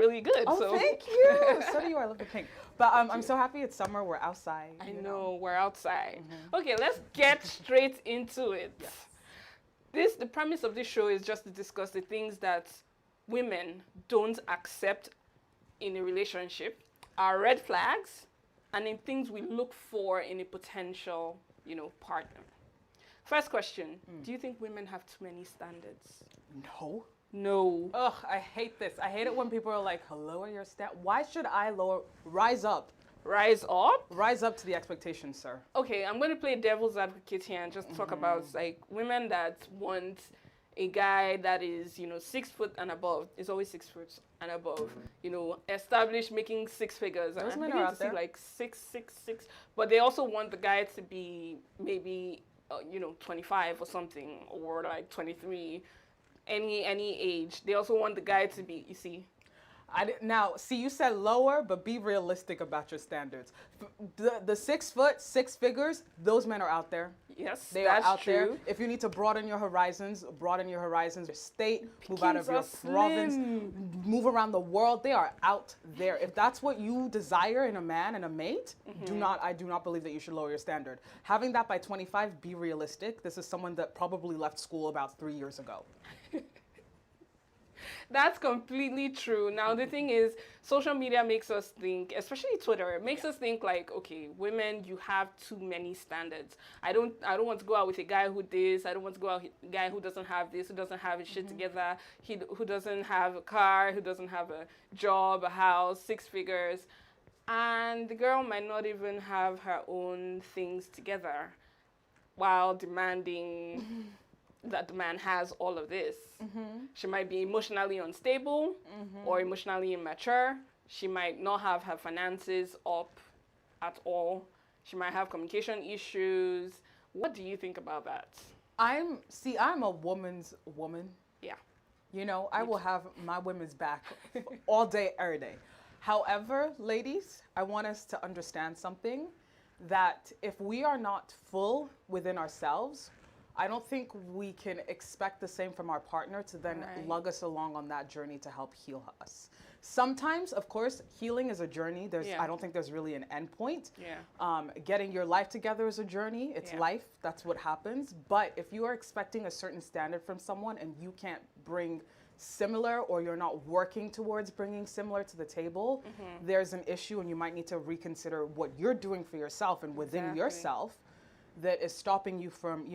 really good. Oh, so. thank you. So do you. I love the pink. But I'm so happy it's summer. We're outside. I know, we're outside. Mm-hmm. Okay, let's get straight into it. Yes. The premise of this show is just to discuss the things that women don't accept in a relationship, our red flags, and in things we look for in a potential, partner. First question, do you think women have too many standards? No. No. Ugh, I hate this. I hate it when people are like, lower your Why should I rise up? Rise up? Rise up to the expectations, sir. Okay, I'm going to play devil's advocate here and just talk about like women that want a guy that is, 6 foot and above. It's always 6 foot and above. Established, making six figures. Those I'm men beginning are to out see there. like 6'6". But they also want the guy to be maybe, 25 or something, or like 23. Any age. They also want the guy to be, you see. Now, see, you said lower, but be realistic about your standards. The 6 foot, 6 figures, those men are out there. Yes, They that's are out true. there. If you need to broaden your horizons, your state, move out of your province, move around the world. They are out there. If that's what you desire in a man and a mate, I do not believe that you should lower your standard. Having that by 25, be realistic. This is someone that probably left school about 3 years ago. That's completely true. Now, the thing is, social media makes us think, especially Twitter, it makes us think like, okay, women, you have too many standards. I don't want to go out with a guy who this. I don't want to go out with a guy who doesn't have this, who doesn't have his shit together, who doesn't have a car, who doesn't have a job, a house, 6 figures. And the girl might not even have her own things together while demanding that the man has all of this. She might be emotionally unstable or emotionally immature. She might not have her finances up at all. She might have communication issues. What do you think about that? I'm a woman's woman. Yeah. I will have my women's back all day, every day. However, ladies, I want us to understand something, that if we are not full within ourselves, I don't think we can expect the same from our partner to then lug us along on that journey to help heal us. Sometimes, of course, healing is a journey. I don't think there's really an end point. Yeah. Getting your life together is a journey. It's life. That's what happens. But if you are expecting a certain standard from someone and you can't bring similar, or you're not working towards bringing similar to the table, there's an issue, and you might need to reconsider what you're doing for yourself and within yourself that is stopping you from,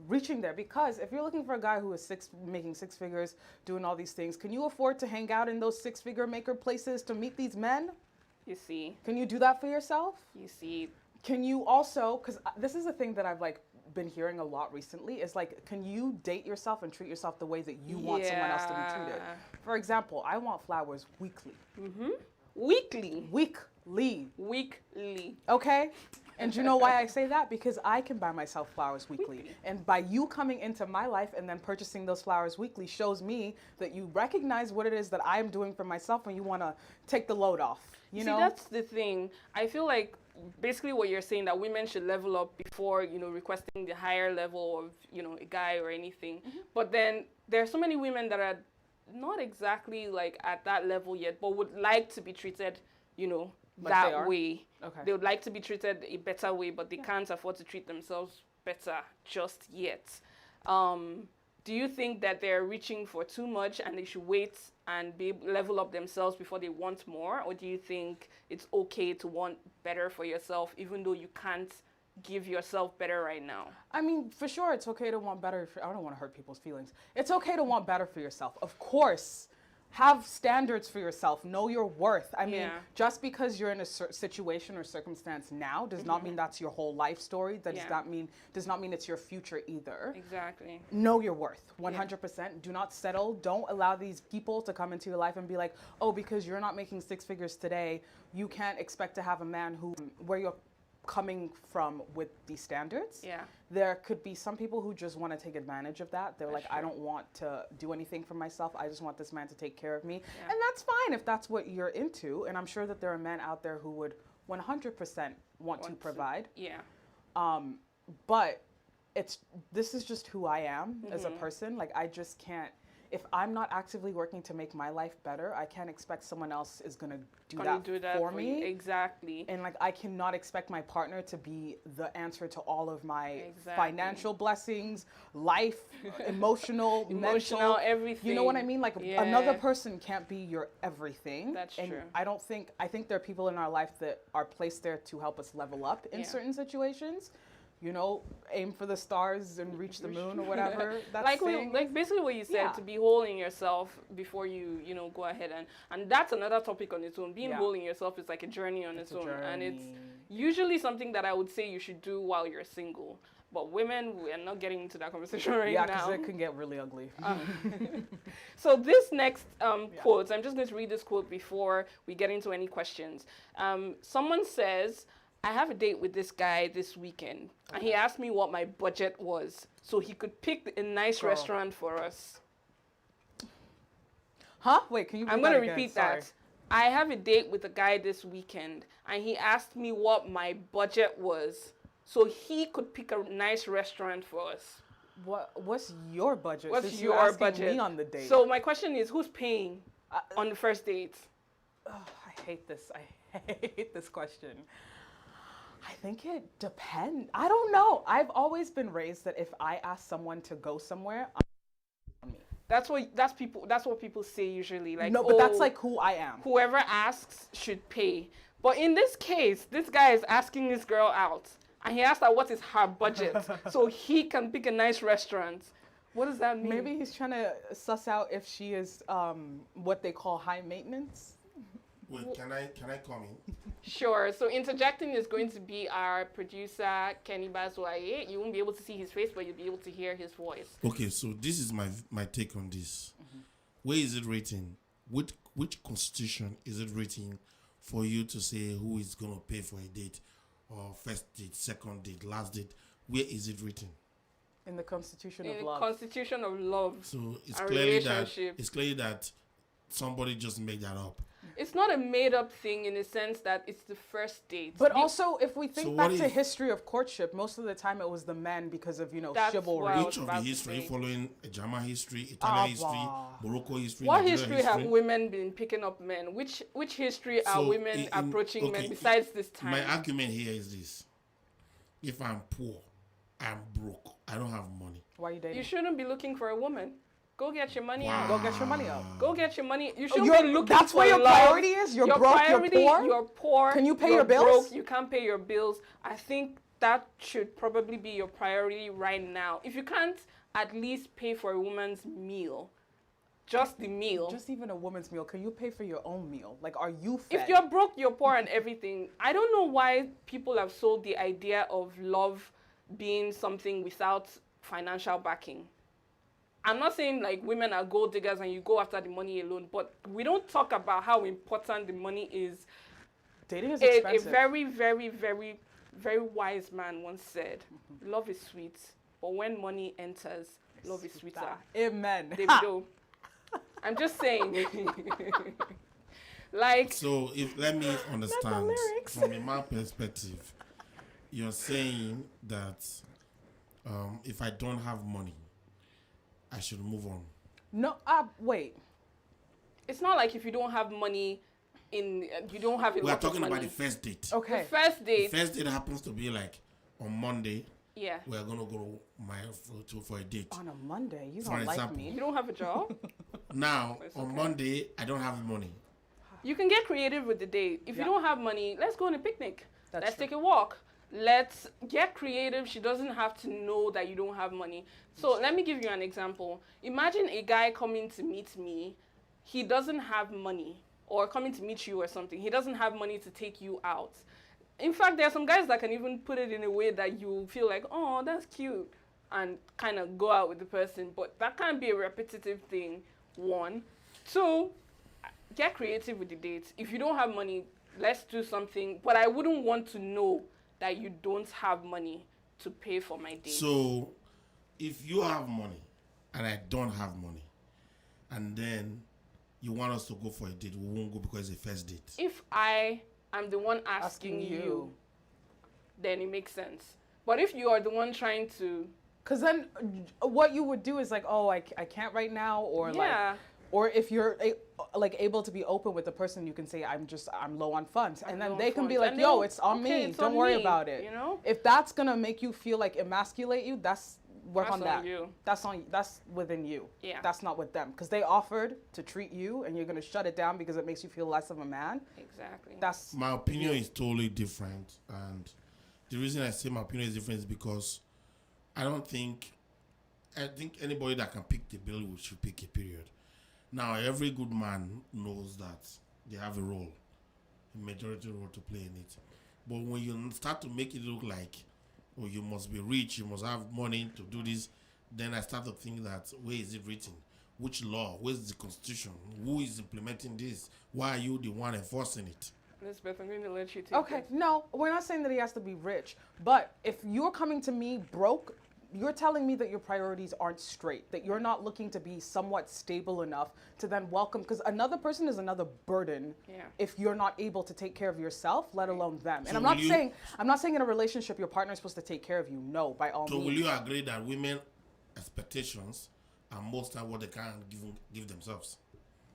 reaching there. Because if you're looking for a guy who is making 6 figures, doing all these things, can you afford to hang out in those 6-figure maker places to meet these men? You see. Can you do that for yourself? You see. Can you also, because this is a thing that I've been hearing a lot recently, is can you date yourself and treat yourself the way that you want someone else to be treated? For example, I want flowers weekly. Weekly. Weekly. Okay? And you know why I say that? Because I can buy myself flowers weekly. And by you coming into my life and then purchasing those flowers weekly shows me that you recognize what it is that I'm doing for myself, and you want to take the load off. You know? See, that's the thing. I feel like basically what you're saying, that women should level up before, requesting the higher level of, a guy or anything. But then there are so many women that are not exactly like at that level yet, but would like to be treated, that way. Okay. They would like to be treated a better way, but they can't afford to treat themselves better just yet. Do you think that they're reaching for too much and they should wait and level up themselves before they want more? Or do you think it's okay to want better for yourself even though you can't give yourself better right now? I mean, for sure, it's okay to want better. I don't want to hurt people's feelings. It's okay to want better for yourself. Of course. Have standards for yourself. Know your worth. I mean, just because you're in a situation or circumstance now does not mean that's your whole life story. That does not mean it's your future either. Exactly. Know your worth. 100%. Do not settle. Don't allow these people to come into your life and be like, oh, because you're not making 6 figures today, you can't expect to have a man where you're coming from with these standards. Yeah. There could be some people who just want to take advantage of that. They're like, I don't want to do anything for myself. I just want this man to take care of me. Yeah. And that's fine if that's what you're into. And I'm sure that there are men out there who would 100% want to provide. Yeah. But this is just who I am as a person. Like, I just can't. if I'm not actively working to make my life better, I can't expect someone else is gonna do do that for me. Exactly. And like I cannot expect my partner to be the answer to all of my Exactly. financial blessings, life, emotional, mental, everything. You know what I mean? Like another person can't be your everything. That's and true. I think there are people in our life that are placed there to help us level up in certain situations. You know, aim for the stars and reach the moon or whatever. That's like basically what you said, to be whole in yourself before you go ahead and that's another topic on its own. Being whole in yourself is like a journey on its own, and it's usually something that I would say you should do while you're single. But women, we are not getting into that conversation right now. Yeah, because it can get really ugly. So this next quote, I'm just going to read this quote before we get into any questions. Someone says, I have a date with this guy this weekend, and he asked me what my budget was so he could pick a nice restaurant for us. Huh? Wait, can you repeat I'm going to repeat that. I have a date with a guy this weekend, and he asked me what my budget was so he could pick a nice restaurant for us. What's your budget? What's Since your you're asking budget? me on the date. So my question is, who's paying on the first date? I hate this. I hate this question. I think it depends. I don't know. I've always been raised that if I ask someone to go somewhere, on me. That's what people say usually. Like, no, but that's like who I am. Whoever asks should pay. But in this case, this guy is asking this girl out, and he asked her what is her budget, so he can pick a nice restaurant. What does that mean? Maybe he's trying to suss out if she is what they call high maintenance. Wait, can I come in? Sure. So interjecting is going to be our producer, Kenny Bazwaye. You won't be able to see his face, but you'll be able to hear his voice. Okay, so this is my take on this. Where is it written? Which constitution is it written for you to say who is going to pay for a date, or first date, second date, last date? Where is it written? In the Constitution of In Love. the Constitution of Love. So it's a clearly that somebody just made that up. It's not a made-up thing in the sense that it's the first date. But also, if we think So back what to if- history of courtship, most of the time it was the men because of, That's chivalry. what I was Which of the about to history, say. following German history, Italian history, Morocco history, What Nigeria history have women been picking up men? Which history are So women approaching men besides this time? My argument here is this. If I'm poor, I'm broke, I don't have money. Why are you dating? You shouldn't be looking for a woman. Go get your money out. Go get your money out. Go get your money. You shouldn't You're- be looking that's for where your love. priority is? You're broke, you're priority, poor? You're poor. Can you pay you're your bills? Broke, you can't pay your bills. I think that should probably be your priority right now. If you can't at least pay for a woman's meal, just the meal. Just even a woman's meal. Can you pay for your own meal? Like, are you fed? If you're broke, you're poor and everything. I don't know why people have sold the idea of love being something without financial backing. I'm not saying like women are gold diggers and you go after the money alone, but we don't talk about how important the money is. Dating is A expensive. very, very, very, very wise man once said, love is sweet, but when money enters, love is sweeter. Amen. Davido. I'm just saying. Like, So let me understand lyrics. from a man perspective, you're saying that if I don't have money, I should move on. No, wait. it's not like if you don't have money you don't have a We are lot of talking money. about the first date. Okay. The first date, The first date happens to be like on Monday. yeah. We are gonna go for a date. On a Monday, you For don't like example. You me. don't have a job. Now It's on okay. Monday, I don't have money. You can get creative with the date. If Yeah. you don't have money, let's go on a picnic. That's Let's true. take a walk. Let's get creative. She doesn't have to know that you don't have money. So let me give you an example. Imagine a guy coming to meet me. He doesn't have money, or coming to meet you or something. He doesn't have money to take you out. In fact, there are some guys that can even put it in a way that you feel like, oh, that's cute, and kind of go out with the person. But that can't be a repetitive thing, one. Two, get creative with the dates. If you don't have money, let's do something. But I wouldn't want to know that you don't have money to pay for my date. So if you have money and I don't have money, and then you want us to go for a date, we won't go because it's a first date. If I am the one asking you, then it makes sense. But if you are the one trying to Because then what you would do is like, oh, I can't right now, or Yeah. or if you're like able to be open with the person, you can say, I'm low on funds. And then low they on can be funds. like, And yo, they'll- it's on okay, me. it's Don't on worry me, about it. you know? If that's going to make you feel like emasculate you, work That's on on that. you. That's within you. Yeah. That's not with them. Because they offered to treat you and you're going to shut it down because it makes you feel less of a man. Exactly. That's My opinion is totally different, and the reason I say my opinion is different is because I think anybody that can pick the bill should pick a period. Now, every good man knows that they have a role, a majority role to play in it. But when you start to make it look like, oh, you must be rich, you must have money to do this, then I start to think that, where is it written? Which law? Where's the constitution? Who is implementing this? Why are you the one enforcing it? Elizabeth, I'm going to let you take okay. this. No, we're not saying that he has to be rich. But if you're coming to me broke, you're telling me that your priorities aren't straight, that you're not looking to be somewhat stable enough to then welcome, because another person is another burden Yeah. if you're not able to take care of yourself, let alone them. And So I'm not will you- saying in a relationship your partner's supposed to take care of you. No, by all So means. will you agree that women expectations are most time what they can give themselves?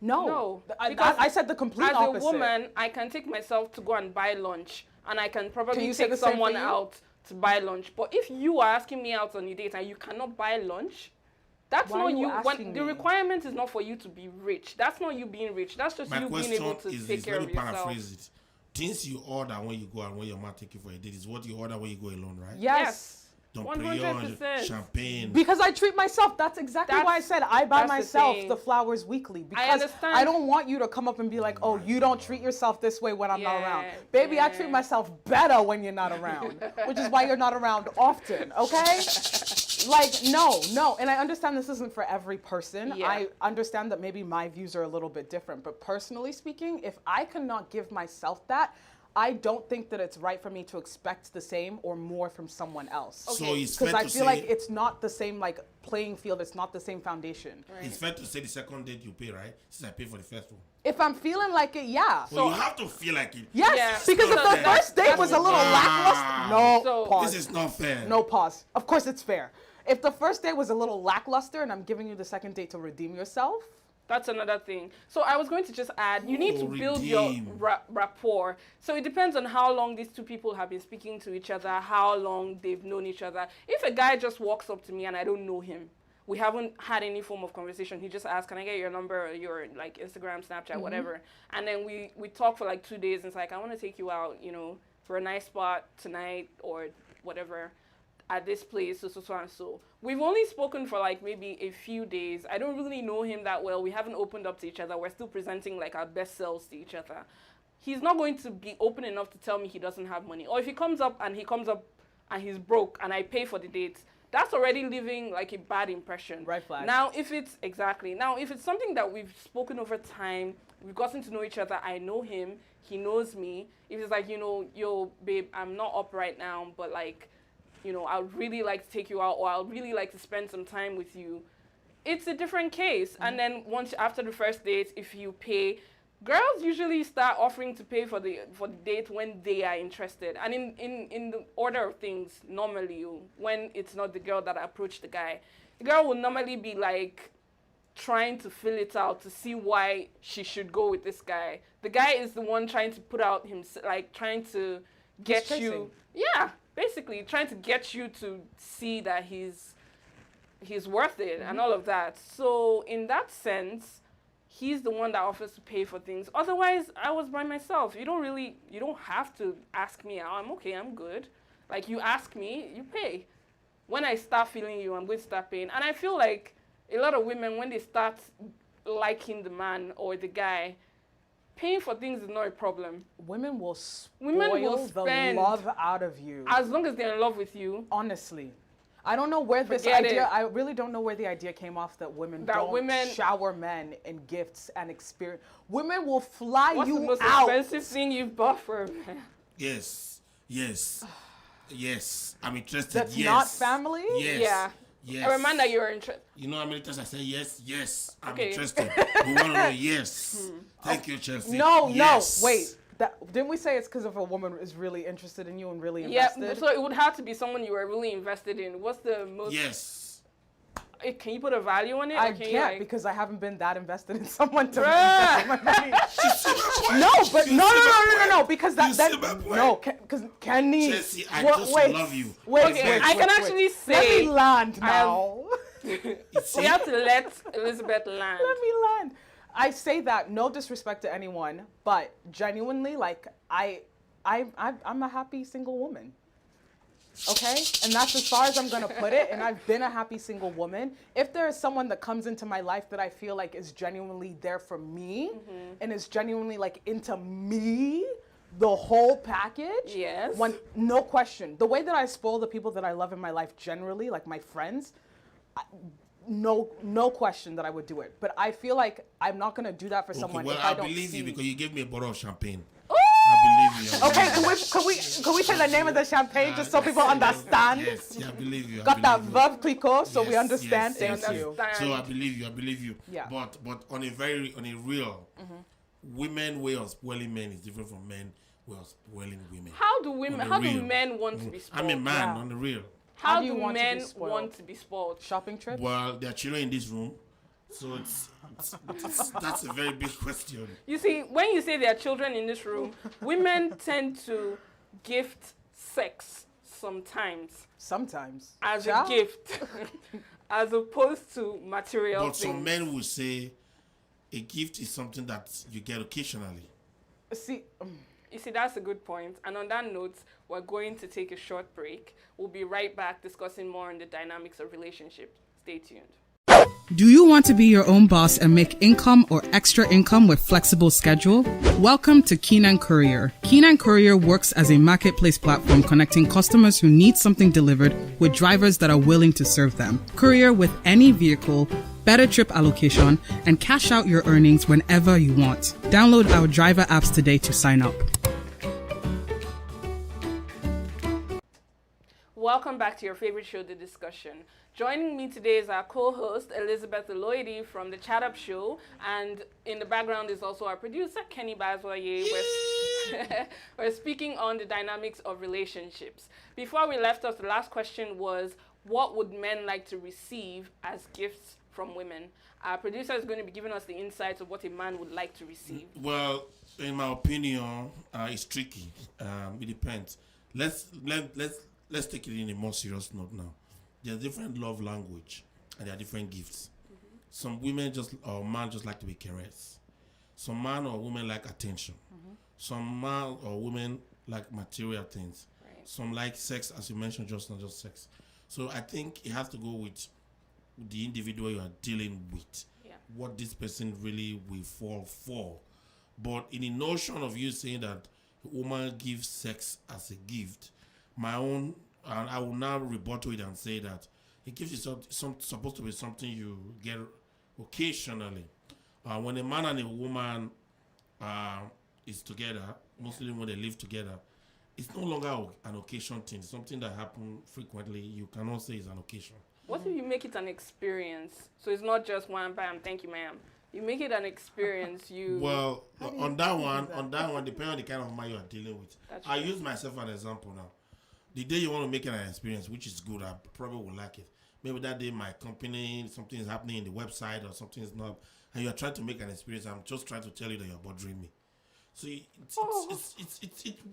No. No, I, because I said the complete As opposite. a woman, I can take myself to go and buy lunch, and I can probably you say take the same for someone you? out to buy lunch. But if you are asking me out on a date and you cannot buy lunch, that's Why are not you you. asking The me? requirement is not for you to be rich. That's not you being rich. That's just My you being question able to is take this, care let of me yourself. paraphrase it. Things you order when you go and when your man take you for a date is what you order when you go alone, right? Yes. Don't 100%. champagne. Because I treat myself. That's exactly why I That's- said I buy that's the myself thing. the flowers weekly. Because understand. I don't want you to come up and be like, oh, you don't treat yourself this way when I'm not around. Yeah, Baby, I yeah. treat myself better when you're not around, which is why you're not around often, okay? Like, no. And I understand this isn't for every person. Yeah. I understand that maybe my views are a little bit different. But personally speaking, if I cannot give myself that, I don't think that it's right for me to expect the same or more from someone else. So Okay. it's fair Because I to feel say like it's not the same like playing field. It's not the same foundation. it's fair to say the second date you pay, right? Since I pay for the first one. If I'm feeling like it, yeah. So you have to feel like it. Yes, Yeah. because if So the that- first date was a little lackluster, no, So- pause. This is not fair. No pause. Of course it's fair. If the first date was a little lackluster and I'm giving you the second date to redeem yourself, That's another thing. So I was going to just add, you need to build your redeem. rapport. So it depends on how long these two people have been speaking to each other, how long they've known each other. If a guy just walks up to me and I don't know him, we haven't had any form of conversation. He just asks, can I get your number or your like Instagram, Snapchat, whatever. And then we talk for like 2 days and it's like, I want to take you out, for a nice spot tonight or whatever at this place, so and so. We've only spoken for like maybe a few days. I don't really know him that well. We haven't opened up to each other. We're still presenting like our best selves to each other. He's not going to be open enough to tell me he doesn't have money. Or if he comes up and he's broke and I pay for the dates, that's already leaving like a bad impression. Red flag. Now if it's something that we've spoken over time, we've gotten to know each other, I know him, he knows me. If it's like, yo, babe, I'm not up right now, but like, I'd really like to take you out, or I'd really like to spend some time with you. It's a different case. And then once after the first date, if you pay, girls usually start offering to pay for the date when they are interested. And in the order of things, normally when it's not the girl that approached the guy, the girl will normally be like trying to fill it out to see why she should go with this guy. The guy is the one trying to put out himself, like trying to get chasing. you. Yeah, basically trying to get you to see that he's worth it and all of that. So in that sense, he's the one that offers to pay for things. Otherwise, I was by myself. You don't have to ask me out. I'm okay, I'm good. Like, you ask me, you pay. When I start feeling you, I'm going to start paying. And I feel like a lot of women, when they start liking the man or the guy, paying for things is not a problem. women will spoil Women will the spend. love out of you. As long as they're in love with you. Honestly. I don't know where this Forget idea, it. I really don't know where the idea came off that women That don't women- shower men in gifts and experience. Women will fly What's the you most out. expensive thing you've bought for a man? Yes. I'm interested. That's yes. not family? Yes. Yeah. Yes. A reminder you're interested. You know how many times I say yes, I'm Okay. interested. We want to know yes. Thank you, Chelsea. No, yes. wait. Didn't we say it's because if a woman is really interested in you and really Yeah, invested? so it would have to be someone you were really invested in. What's the most? Yes. Can you put a value on it? I or can can't you, like, because I haven't been that invested in someone to Bruh. invest my money. No, No, but no, because You that see my point? no, because Kenny. Jesse, I What- just wait, love you. Wait, Okay, wait, I can wait, actually wait. say Let me land I have- now. we have to let Elizabeth land. Let me land. I say that no disrespect to anyone, but genuinely, like I'm a happy single woman. Okay, and that's as far as I'm gonna put it. And I've been a happy single woman. If there is someone that comes into my life that I feel like is genuinely there for me and is genuinely like into me, the whole package. Yes. No question. The way that I spoil the people that I love in my life generally, like my friends, no question that I would do it. But I feel like I'm not gonna do that for Okay, someone well, if I I don't believe see. you because you gave me a bottle of champagne. Ooh! I believe you. I Okay, believe can we say the name of the champagne just so people understand? Yes, yeah, I believe you. I Got that believe you. verb Clicquot, so we Yes, understand. yes, Thank yes, you. yes. So I believe you. I believe you. Yeah. But on a real, women way of spoiling men is different from men way of spoiling women. How do women? On the How do real. men want to be spoiled? I'm a man Yeah. on the real. How do you do want to be men spoiled? want to be spoiled? Shopping trip? Well, there are children in this room, so that's a very big question. You see, when you say there are children in this room, women tend to gift sex sometimes Sometimes. as Ja? a gift, as opposed to material But things. some men will say a gift is something that you get occasionally. See, You see, that's a good point. And on that note, we're going to take a short break. We'll be right back discussing more on the dynamics of relationships. Stay tuned. Do you want to be your own boss and make income or extra income with flexible schedule? Welcome to Keenan Courier. Keenan Courier works as a marketplace platform connecting customers who need something delivered with drivers that are willing to serve them. Courier with any vehicle, better trip allocation, and cash out your earnings whenever you want. Download our driver apps today to sign up. Welcome back to your favorite show, The Discussion. Joining me today is our co-host, Elizabeth Eloidi from The Chat Up Show. And in the background is also our producer, Kenny Bazwaye. We're speaking on the dynamics of relationships. Before we left off, the last question was, what would men like to receive as gifts from women? Our producer is going to be giving us the insights of what a man would like to receive. Well, in my opinion, it's tricky. It depends. Let's take it in a more serious note now. There's different love language and there are different gifts. Some women or man just like to be caressed. Some man or women like attention. Some man or women like material things. Right. Some like sex, as you mentioned, just not just sex. So I think it has to go with the individual you are dealing with. Yeah. What this person really will fall for. But in the notion of you saying that a woman gives sex as a gift, my own, and I will now rebut to it and say that it gives you supposed to be something you get occasionally. When a man and a woman is together, mostly when they live together, it's no longer an occasion thing. It's something that happens frequently. You cannot say it's an occasion. What if you make it an experience? So it's not just one, bam, thank you, ma'am. You make it an experience. Well, on that one, depending on the kind of man you are dealing with. That's I true. use myself as an example now. The day you want to make it an experience, which is good, I probably will like it. Maybe that day my company, something is happening in the website or something is not, and you are trying to make an experience. I'm just trying to tell you that you're bothering me. So it's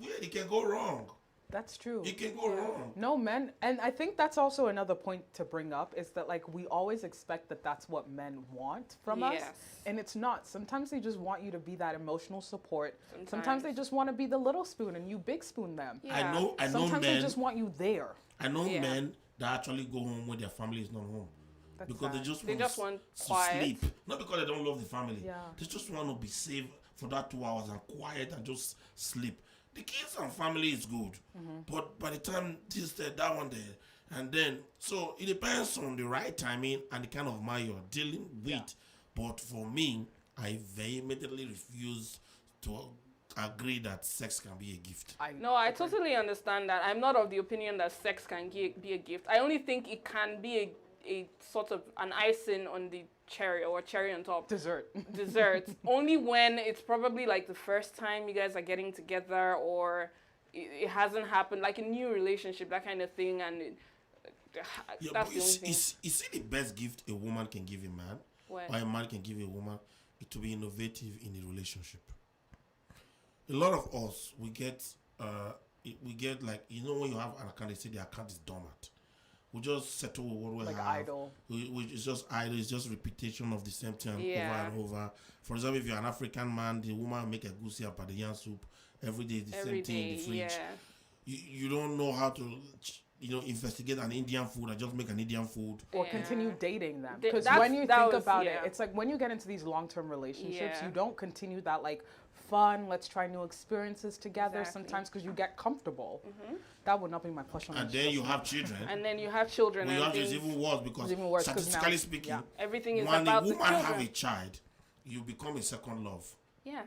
weird. It can go wrong. that's true. It can go wrong. No, men, and I think that's also another point to bring up is that like we always expect that that's what men want from us, Yes. and it's not. Sometimes they just want you to be that emotional support. Sometimes Sometimes. they just want to be the little spoon and you big spoon them. Yeah. I know Sometimes men. they just want you there. I know Yeah. men that actually go home when their family is not home. That's Because sad. they just want to quiet. sleep. Not because they don't love the family. Yeah. They just want to be safe for that 2 hours and quiet and just sleep. The kids and family is good. But by the time this there, that one there, and then, so it depends on the right timing and the kind of man you're dealing with. Yeah. But for me, I vehemently refuse to agree that sex can be a gift. No, I totally understand that. I'm not of the opinion that sex can be a gift. I only think it can be a sort of an icing on the cherry or cherry on top. Dessert. Dessert. Only when it's probably like the first time you guys are getting together, or it hasn't happened, like a new relationship, that kind of thing, and Yeah, that's but the only thing. is it the best gift a woman can give a man, What? or a man can give a woman? It to be innovative in a relationship. A lot of us we get like, you know, when you have an account, they say the account is dormant. We just settle with what we Like have. idle. It's just idle. It's just repetition of the same thing Yeah. over and over. For example, if you're an African man, the woman will make a goosey up at the yam soup every day. The Every same thing in day, the fridge. yeah. You don't know how to, investigate an Indian food and just make an Indian food. Or Yeah. continue dating them. Th- Because that's- when you that think was- about yeah. it, it's like when you get into these long-term relationships, Yeah. you don't continue that like fun, let's try new experiences together Exactly. sometimes because you get comfortable. That would not be my push on And this. then you have children. And then you have children, When you and have it's things- even worse because It's even worse 'cause now- statistically speaking, yeah. everything is when a about the woman have children. a child, you become a second love. Yeah.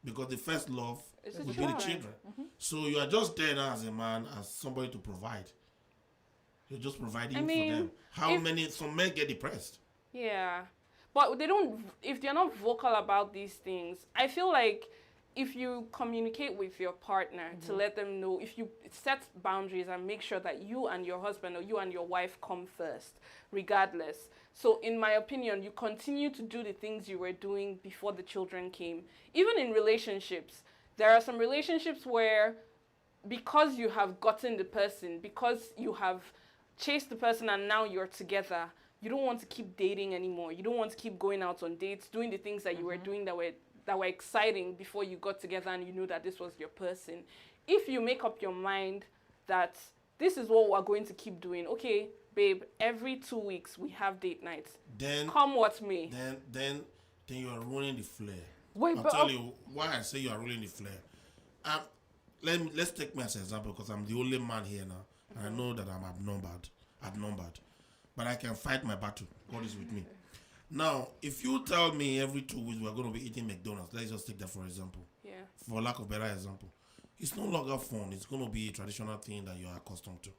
Because the first love It's the will be the children. children. So you are just there now as a man, as somebody to provide. You're just providing I mean, for them. How if- many, some men get depressed. Yeah. But they don't, if they're not vocal about these things, I feel like if you communicate with your partner to let them know, if you set boundaries and make sure that you and your husband or you and your wife come first, regardless. So in my opinion, you continue to do the things you were doing before the children came. Even in relationships, there are some relationships where because you have gotten the person, because you have chased the person and now you're together, you don't want to keep dating anymore. You don't want to keep going out on dates, doing the things that you were doing that were exciting before you got together and you knew that this was your person. If you make up your mind that this is what we're going to keep doing, okay, babe, every 2 weeks we have date nights. Then Come what may. then you are ruining the flair. Wait, I'll but tell you why I say you are ruining the flair. Let's take me as an example because I'm the only man here now. And I know that I'm outnumbered. But I can fight my battle. God is with me. Now, if you tell me every 2 weeks we're going to be eating McDonald's, let's just take that for example. Yeah. For lack of better example. It's no longer fun. It's going to be a traditional thing that you're accustomed to.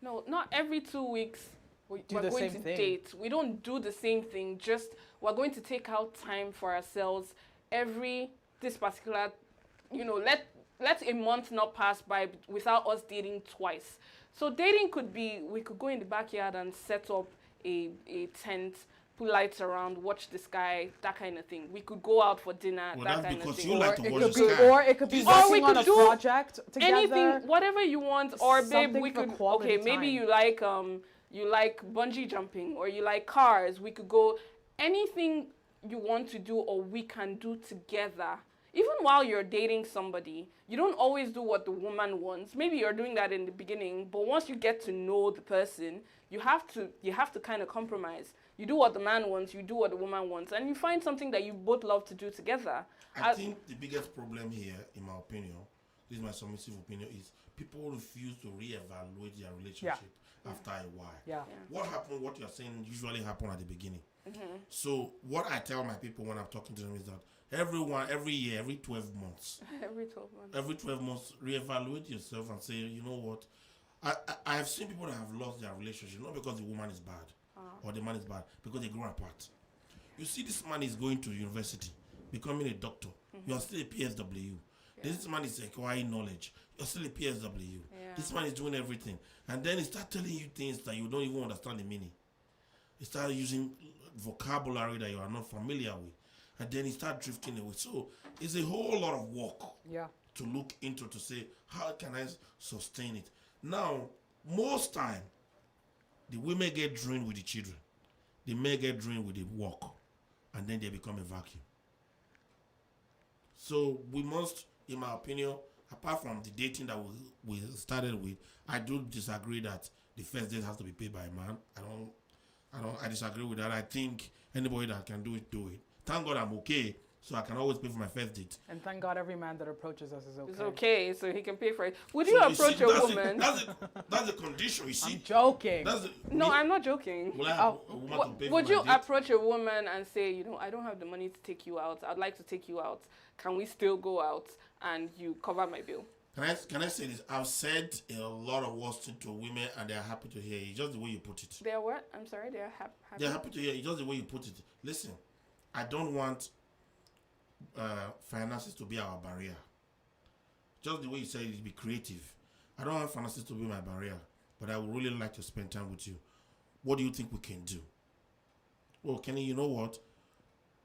No, not every 2 weeks we're the going same to thing. date. We don't do the same thing. Just we're going to take out time for ourselves this particular, let a month not pass by without us dating twice. So dating could be, we could go in the backyard and set up a tent, put lights around, watch the sky, that kind of thing. We could go out for dinner, Well, that that's kind of because thing. you like to it watch could the be, sky. or it could be Or we working on could a do project together. Anything, whatever you want, or babe, Something we for could. quality Okay, maybe time. you like bungee jumping, or you like cars. We could go anything you want to do, or we can do together. Even while you're dating somebody, you don't always do what the woman wants. Maybe you're doing that in the beginning, but once you get to know the person, you have to kind of compromise. You do what the man wants, you do what the woman wants, and you find something that you both love to do together. I think the biggest problem here, in my opinion, this is my submissive opinion, is people refuse to reevaluate their relationship after a while. Yeah. What you're saying usually happen at the beginning. So what I tell my people when I'm talking to them is that every year, every 12 months, Every 12 months. reevaluate yourself and say, you know what, I have seen people that have lost their relationship, not because the woman is bad or the man is bad, because they grow apart. You see, this man is going to university, becoming a doctor. You are still a PSW. This man is acquiring knowledge. You're still a PSW. This man is doing everything. And then he start telling you things that you don't even understand the meaning. He start using vocabulary that you are not familiar with. And then he start drifting away. So it's a whole lot of work to look into to say, how can I sustain it? Now, most time, the women get drained with the children. The men get drained with the work. And then they become a vacuum. So we must, in my opinion, apart from the dating that we started with, I do disagree that the first date has to be paid by a man. I disagree with that. I think anybody that can do it, do it. Thank God I'm okay, so I can always pay for my first date. And thank God every man that approaches us is okay. It's okay, so he can pay for it. Would So you you approach see, a that's woman? That's the condition, you see. I'm joking. That's the, No, I'm not joking. Will I have a woman to pay Would for you my date? approach a woman and say, I don't have the money to take you out. I'd like to take you out. Can we still go out and you cover my bill? Can I say this? I've said a lot of words to women, and they're happy to hear it. It's just the way you put it. They're what? I'm sorry. They're happy. They're happy to hear it. It's just the way you put it. Listen, I don't want finances to be our barrier. Just the way you said it, be creative. I don't want finances to be my barrier, but I would really like to spend time with you. What do you think we can do? Well, Kenny, you know what?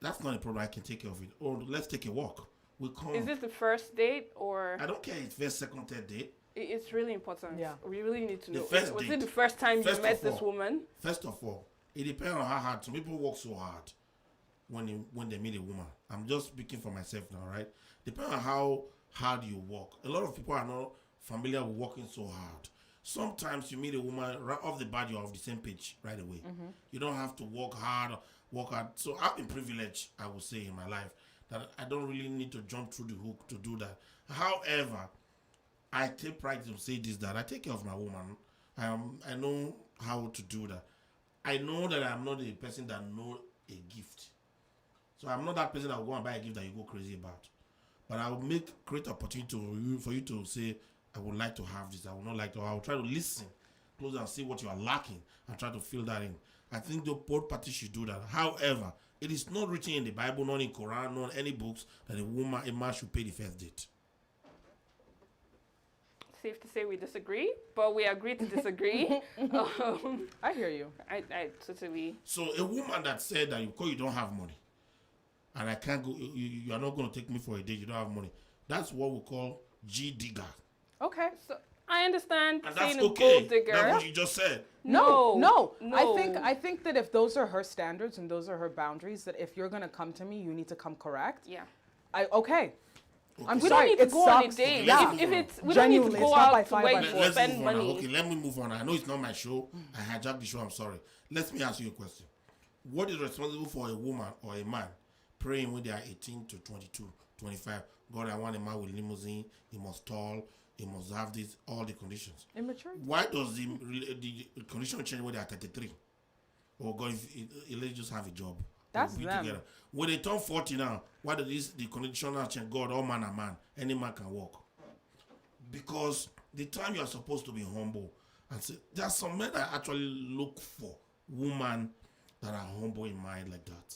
That's not a problem. I can take care of it. Or let's take a walk. We'll come. Is this the first date or? I don't care if it's first, second, third date. It's really important. Yeah. We really need to The know. first Was date. it the first time First you met of this all. woman? First of all, it depends on how hard. Some people work so hard when they meet a woman. I'm just speaking for myself now, right? Depending on how hard you work. A lot of people are not familiar with working so hard. Sometimes you meet a woman right off the bat, you're off the same page right away. You don't have to work hard. So I've been privileged, I would say, in my life that I don't really need to jump through the hook to do that. However, I take pride to say this, that I take care of my woman. I know how to do that. I know that I'm not a person that know a gift. So I'm not that person that will go and buy a gift that you go crazy about. But I will make great opportunity for you to say, I would like to have this. I would not like to. I will try to listen close and see what you are lacking and try to fill that in. I think both parties should do that. However, it is not written in the Bible, not in Quran, not any books that a man should pay the first date. Safe to say we disagree, but we agree to disagree. I hear you. I totally. So a woman that said that because you don't have money, and I can't go, you are not going to take me for a date, you don't have money. That's what we call G digger. Okay. So I understand And saying that's a okay. gold digger. That's what you just said. No. No. I think that if those are her standards and those are her boundaries, that if you're gonna come to me, you need to come correct. Yeah. Okay. I'm We sorry. don't need to it go on a sucks. date. Yeah. If it's we don't need to Genuinely, go it's not by out to fire, where by you force. Let's spend move on now. money. Okay, let me move on. I know it's not my show. I hijacked the show. I'm sorry. Let me ask you a question. What is responsible for a woman or a man praying when they are 18 to 22, 25? God, I want a man with limousine. He must tall. He must have this, all the conditions. Immaturity. Why does the condition change when they are 33? Or God, if they just have a job. That's They'll be them. together. When they turn 40 now, why does the condition now change? God, all man are man. Any man can walk. Because the time you are supposed to be humble and say, there are some men that actually look for women that are humble in mind like that.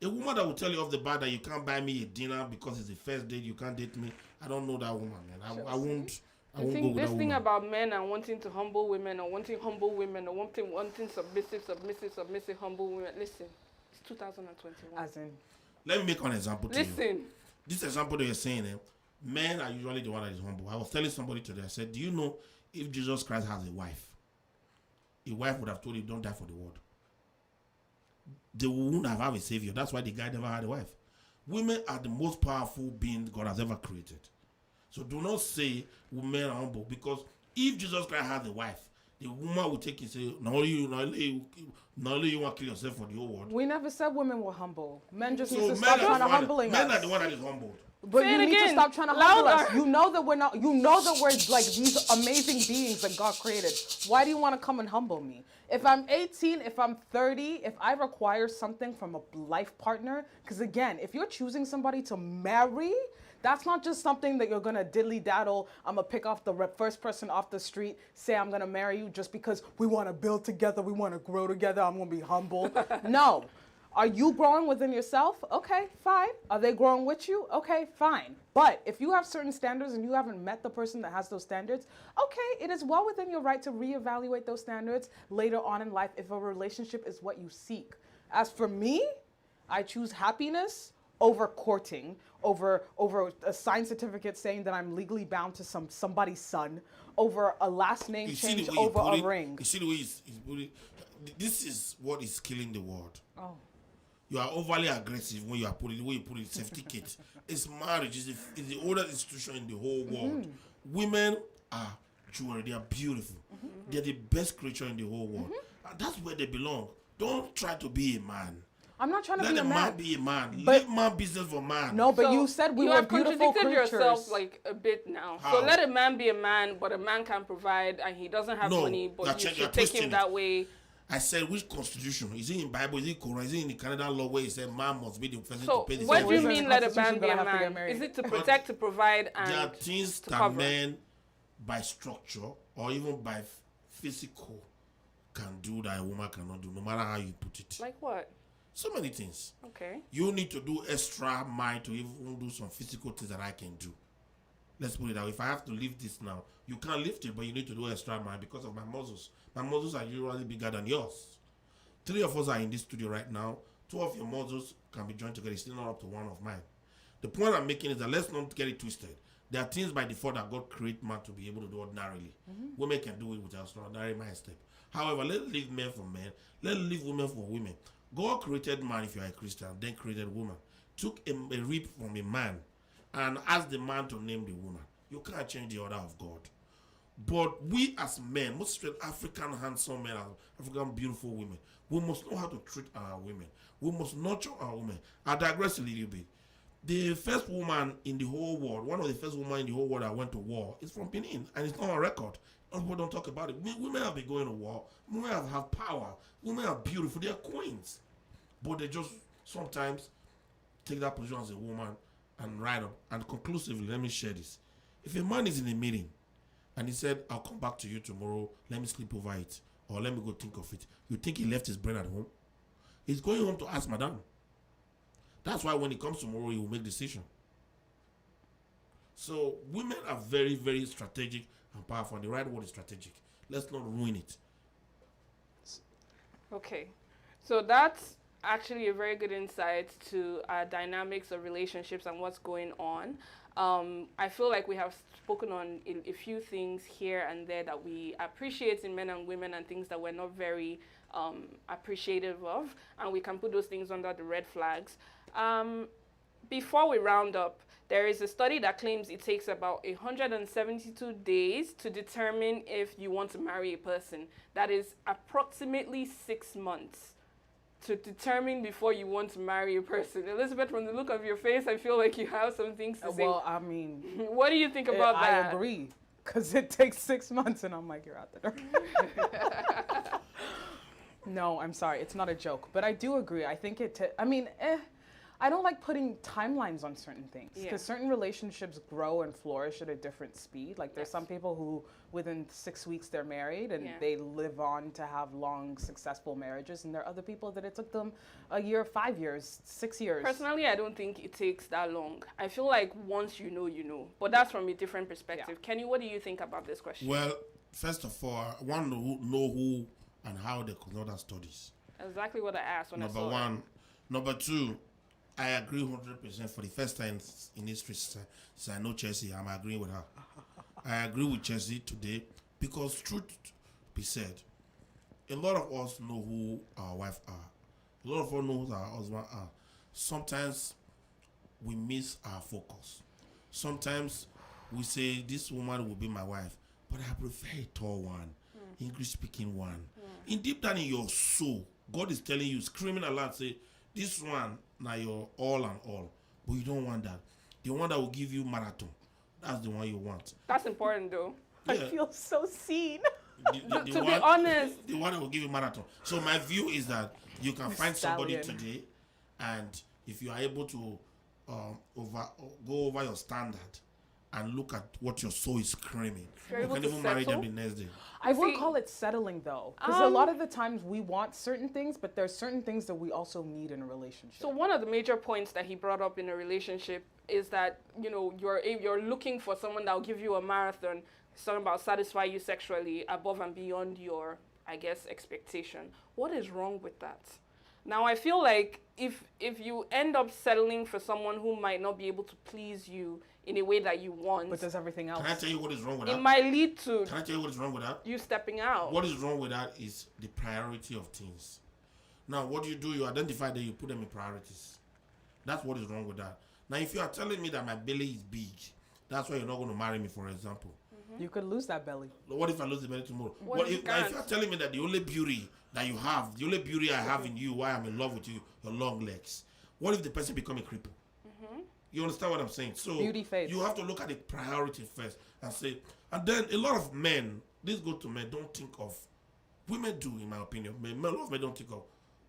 A woman that will tell you off the bat that you can't buy me a dinner because it's the first date, you can't date me. I don't know that woman, man. I won't I go think with this that thing woman. about men and wanting to humble women or wanting humble women or wanting submissive, humble women. Listen, it's 2021. As in, Let me make an example to you. Listen, This example that you're saying, men are usually the one that is humble. I was telling somebody today, I said, do you know if Jesus Christ has a wife would have told him, don't die for the world. They wouldn't have a savior. That's why the guy never had a wife. Women are the most powerful being God has ever created. So do not say women are humble, because if Jesus Christ has a wife, the woman will take it and say, not only you want to kill yourself for the whole world. we never said women were humble. Men just need So to men stop are the trying to one- humbling men us. are the one that is humbled. But Say you it need to again. stop trying to humble us. Louder. You know that we're not. You know that we're like these amazing beings that God created. Why do you want to come and humble me? If I'm 18, if I'm 30, if I require something from a life partner, because again, if you're choosing somebody to marry, that's not just something that you're gonna diddly daddle. I'm gonna pick off the first person off the street, say I'm gonna marry you just because we want to build together, we want to grow together. I'm gonna be humble. No. Are you growing within yourself? Okay, fine. Are they growing with you? Okay, fine. But if you have certain standards and you haven't met the person that has those standards, okay, it is well within your right to reevaluate those standards later on in life if a relationship is what you seek. As for me, I choose happiness over courting, over a signed certificate saying that I'm legally bound to somebody's son, over a last name You see the change way you over put a it? ring. You see the way he's put it? This is what is killing the world. Oh. You are overly aggressive when you are putting the way you put it, safety kit. It's marriage. It's the oldest institution in the whole world. Women are jewelry. They are beautiful. They're the best creature in the whole world. And that's where they belong. Don't try to be a man. I'm not trying to Let be a a man man. be a man. But- Leave man business for man. No, but so you said we you were have beautiful contradicted creatures. yourself like a bit now. How? So let a man be a man, but a man can provide, and he doesn't have No, money, but you you're should take twisting him it. that way. I said, which constitution? Is it in Bible? Is it Quran? Is it in the Canadian law where it said man must be the person So to pay the what do you Is there mean a let a constitution man be that I a have to get man? married? Is it to protect, to provide, There are and things to that cover? men, by structure or even by physical, can do that a woman cannot do, no matter how you put it. Like what? So many things. Okay. You need to do extra mind to even do some physical things that I can do. Let's put it that way. If I have to lift this now, you can't lift it, but you need to do extra mind because of my muscles. My muscles are usually bigger than yours. 3 of us are in this studio right now. 2 of your muscles can be joined together. It's still not up to 1 of mine. The point I'm making is that let's not get it twisted. There are things by default that God created man to be able to do ordinarily. Women can do it with an ordinary mind step. However, let's leave men for men. Let's leave women for women. God created man, if you are a Christian, then created woman. Took a rib from a man and asked the man to name the woman. You can't change the order of God. But we as men, most especially African handsome men, African beautiful women, we must know how to treat our women. We must nurture our women. I digress a little bit. The first woman in the whole world, one of the first women in the whole world that went to war is from Benin, and it's not on record. People don't talk about it. Women have been going to war. Women have power. Women are beautiful. They are queens. But they just sometimes take that position as a woman and ride up. And conclusively, let me share this. If a man is in a meeting and he said, I'll come back to you tomorrow, let me sleep over it, or let me go think of it, you think he left his brain at home? He's going home to ask madam. That's why when he comes tomorrow, he will make decision. So women are very, very strategic and powerful. And the right word is strategic. Let's not ruin it. Okay. So that's actually a very good insight to dynamics of relationships and what's going on. I feel like we have spoken on a few things here and there that we appreciate in men and women, and things that we're not very appreciative of, and we can put those things under the red flags. Before we round up, there is a study that claims it takes about 172 days to determine if you want to marry a person. That is approximately 6 months to determine before you want to marry a person. Elizabeth, from the look of your face, I feel like you have some things to say. Well, I mean, What do you think about that? I agree, because it takes 6 months, and I'm like, you're out the door. No, I'm sorry, it's not a joke, but I do agree. I think I don't like putting timelines on certain things, because certain relationships grow and flourish at a different speed. Like there's some people who within 6 weeks they're married and they live on to have long, successful marriages, and there are other people that it took them a year, 5 years, 6 years. Personally, I don't think it takes that long. I feel like once you know, you know. But that's from a different perspective. Kenny, what do you think about this question? Well, first of all, I want to know who and how they conduct their studies. Exactly what I asked when I saw Number it. one. Number two, I agree 100% for the first time in history since I know Chelsea. I'm agreeing with her. I agree with Chelsea today because, truth be said, a lot of us know who our wife are. A lot of us know who our husband are. Sometimes we miss our focus. Sometimes we say this woman will be my wife, but I prefer a tall one, English-speaking one. In deep down in your soul, God is telling you, screaming aloud, say, this one, now you're all and all. But you don't want that. The one that will give you marathon, that's the one you want. That's important, though. I feel so seen. To be honest. The one that will give you marathon. So my view is that you can find somebody today, and if you are able to go over your standard and look at what your soul is screaming, you can even marry them the next day. I won't call it settling, though, because a lot of the times we want certain things, but there's certain things that we also need in a relationship. So one of the major points that he brought up in a relationship is that, you know, you're looking for someone that will give you a marathon. It's talking about satisfy you sexually above and beyond your, I guess, expectation. What is wrong with that? Now, I feel like if you end up settling for someone who might not be able to please you in a way that you want, but there's everything else. Can I tell you what is wrong with that? it might lead to Can I tell you what is wrong with that? you stepping out. What is wrong with that is the priority of things. Now, what do? You identify that you put them in priorities. That's what is wrong with that. Now, if you are telling me that my belly is big, that's why you're not going to marry me, for example. You could lose that belly. What if I lose the belly tomorrow? What If you're telling me that the only beauty that you have, the only beauty I have in you, why I'm in love with you, your long legs. What if the person become a cripple? You understand what I'm saying? So Beauty fades. you have to look at the priority first and say, and then a lot of men, this go to men, don't think of women do, in my opinion. A lot of men don't think of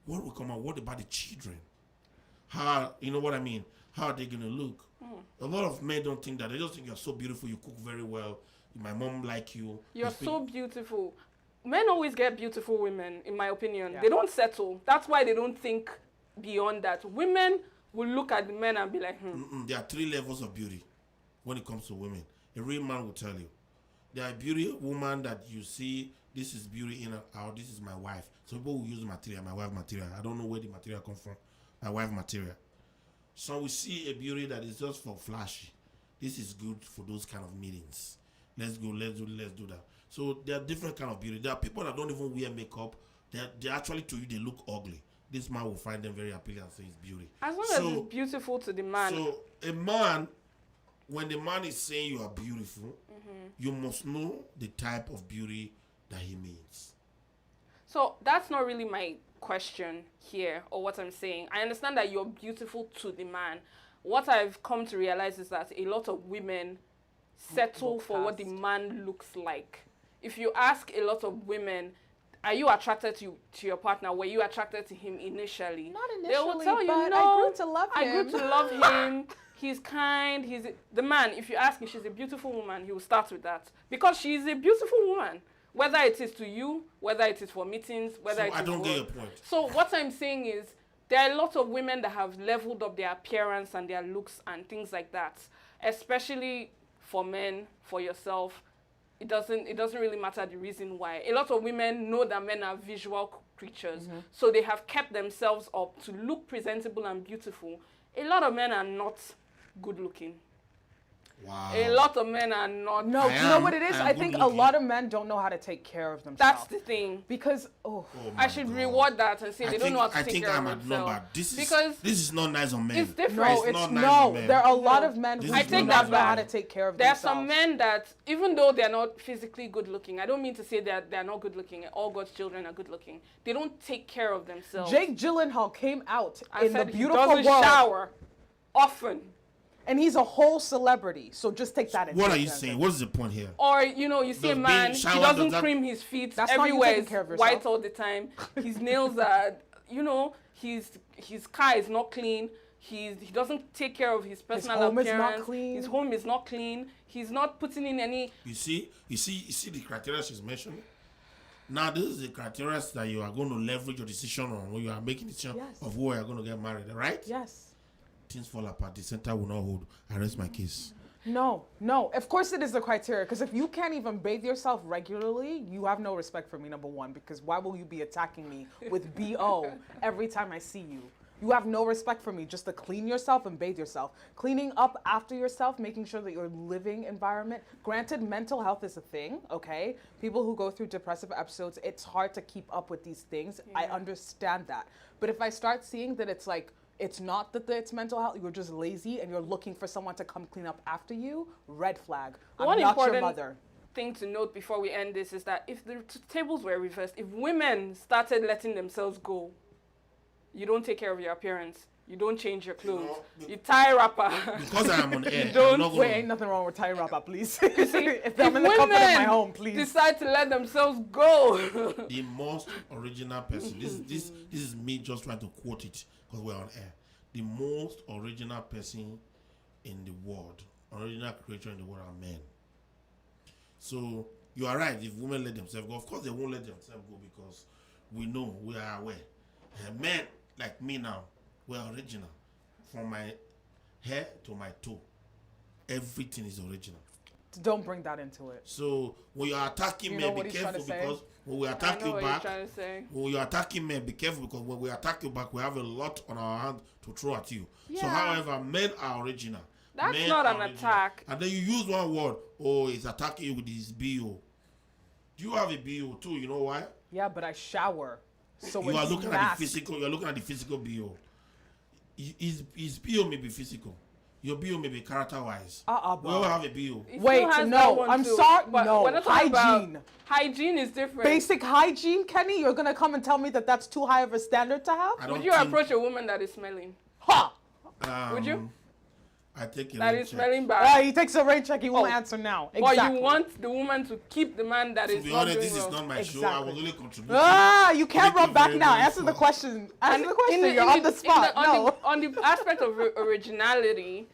what will come out. What about the children? How, you know what I mean? How are they gonna look? A lot of men don't think that. They just think you're so beautiful. You cook very well. My mom like you. You're so beautiful. Men always get beautiful women, in my opinion. Yeah. They don't settle. That's why they don't think beyond that. Women will look at the men and be like, There are 3 levels of beauty when it comes to women. A real man will tell you. There are beauty woman that you see, this is beauty in and out, this is my wife. So people will use material, my wife material. I don't know where the material comes from. My wife material. So we see a beauty that is just for flashy. This is good for those kind of meetings. Let's go, let's do that. So there are different kind of beauty. There are people that don't even wear makeup. They actually, to you, they look ugly. This man will find them very appealing and say it's beauty. as long as it's beautiful to the man. So a man, when the man is saying you are beautiful, you must know the type of beauty that he means. So that's not really my question here, or what I'm saying. I understand that you're beautiful to the man. What I've come to realize is that a lot of women settle for what the man looks like. If you ask a lot of women, are you attracted to your partner? Were you attracted to him initially? Not They will initially, tell you, but no, I grew to love him. I grew to love him. He's kind. He's the man. If you ask him, she's a beautiful woman, he will start with that. Because she is a beautiful woman. Whether it is to you, whether it is for meetings, whether So it is I don't for get work. your point. So what I'm saying is, there are a lot of women that have leveled up their appearance and their looks and things like that. Especially for men, for yourself. It doesn't really matter the reason why. A lot of women know that men are visual creatures. So they have kept themselves up to look presentable and beautiful. A lot of men are not good looking. Wow. A lot of men are not. No, I you know am- what it is? I am I good think a looking. lot of men don't know how to take care of themselves. That's the thing. Because, Oh I my should God. reward that and say they don't know how to I take think care I'm of outnumbered. themselves. This is not nice on men. It's different. no, It's it's not nice no. men. There are a lot No. of men This who is I do take not that know how back. to take care of There are themselves. some men that, even though they're not physically good looking, I don't mean to say that they're not good looking. All God's children are good looking. They don't take care of themselves. Jake Gyllenhaal came out I in the said beautiful he doesn't world, shower often. and he's a whole celebrity. So just take that. What are into you account. saying? What's the point here? Or, you see a Does man, being he showered, doesn't does that- cream his feet. That's not you Everywhere taking is care of yourself. white all the time. His nails are, his car is not clean. He doesn't take care of his personal home is not appearance. clean. His home is not clean. He's not putting in any. You see the criteria she's mentioning? Now this is the criteria that you are going to leverage your decision on when you are making decision Yes. of who you are going to get married, right? Yes. Things fall apart. The center will not hold. I rest my case. No. Of course it is the criteria. Because if you can't even bathe yourself regularly, you have no respect for me, number one. Because why will you be attacking me with BO every time I see you? You have no respect for me just to clean yourself and bathe yourself. Cleaning up after yourself, making sure that your living environment. Granted, mental health is a thing, okay? People who go through depressive episodes, it's hard to keep up with these things. I understand that. But if I start seeing that it's like, it's not that it's mental health, you're just lazy and you're looking for someone to come clean up after you, red flag. I'm One not your important mother. thing to note before we end this is that if the tables were reversed, if women started letting themselves go, you don't take care of your appearance, you don't change your clothes, you tie a wrapper. Because I am on air. Don't I'm not Wait, gonna- ain't nothing wrong with tying wrapper, please. See, if I'm in the comfort of my home, please. decide to let themselves go. the most original person. This is me just trying to quote it because we're on air. The most original person in the world, original creature in the world are men. So you are right. If women let themselves go, of course they won't let themselves go because we know, we are aware. Men like me now, we're original. From my hair to my toe, everything is original. Don't bring that into it. So when you are attacking You know men, what be he's trying careful to say? because when we I attack know you what you're back, trying to say. when you're attacking men, be careful because when we attack you back, we have a lot on our hand to throw at you. So, Yeah. however, men are original. That's Men not are an original. attack. And then you use one word, oh, he's attacking you with his BO. You have a BO too, you know why? Yeah, but I shower. So You are it's looking at masked. the physical, you're looking at the physical BO. His BO may be physical. Your BO may be character-wise. We bro. all have a BO. He Wait, still has no, that one I'm too, sorry, but no, we're not talking about- hygiene. Hygiene is different. Basic hygiene, Kenny? You're going to come and tell me that that's too high of a standard to have? I don't Would you think, approach a woman that is smelling? Ha! Would you? I take a that rain is check. smelling bad. He takes a rain check. He won't Oh. answer now. But Exactly. you want the woman to keep the man that To is be not honest, doing this is well. not my show. I Exactly. was only contributing. You can't Thank you run back very now. much Answer the for- question. Answer the question. In You're on the spot. on the aspect of originality,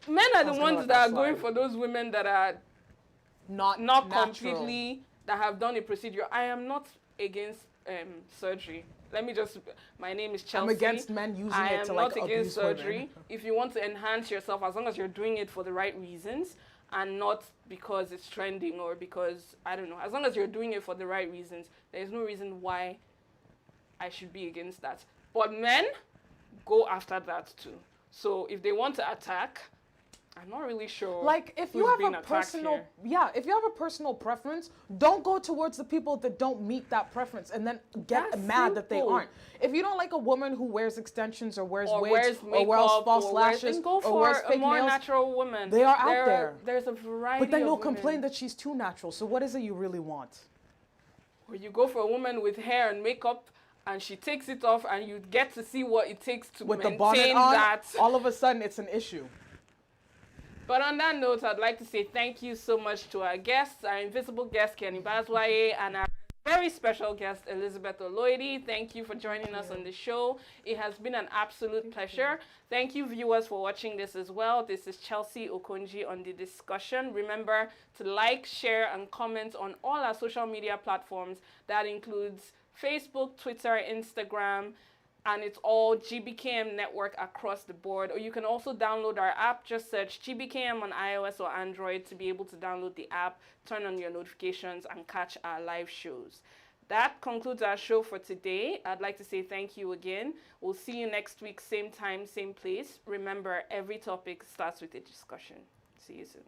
men are the was gonna ones let that that are going slide. for those women that are not not natural. completely, that have done a procedure. I am not against surgery. Let me just, my name is Chelsea. I'm against men using I it am to like not against abuse surgery. women. If you want to enhance yourself, as long as you're doing it for the right reasons and not because it's trending or because, I don't know, as long as you're doing it for the right reasons, there's no reason why I should be against that. But men go after that too. So if they want to attack, I'm not really sure. Like if you who's have being a attacked personal, here. if you have a personal preference, don't go towards the people that don't meet that preference and then get That's mad that they simple. aren't. If you don't like a woman who wears extensions or wears or wigs wears or makeup wears false or wears, lashes then go or for wears a fake more nails, natural woman. they are out there. There's a variety. but then of you'll women. complain that she's too natural. So what is it you really want? Or you go for a woman with hair and makeup, and she takes it off, and you get to see what it takes to With the maintain bonnet on, that. all of a sudden it's an issue. But on that note, I'd like to say thank you so much to our guests, our invisible guest, Kenny Bazwaye, and our very special guest, Elizabeth Oloidi. Thank you for joining us on the show. It has been an absolute pleasure. Thank you, viewers, for watching this as well. This is Chelsea Okonji on The Discussion. Remember to like, share, and comment on all our social media platforms. That includes Facebook, Twitter, Instagram, and it's all GBKM Network across the board. Or you can also download our app. Just search GBKM on iOS or Android to be able to download the app, turn on your notifications, and catch our live shows. That concludes our show for today. I'd like to say thank you again. We'll see you next week, same time, same place. Remember, every topic starts with a discussion. See you soon.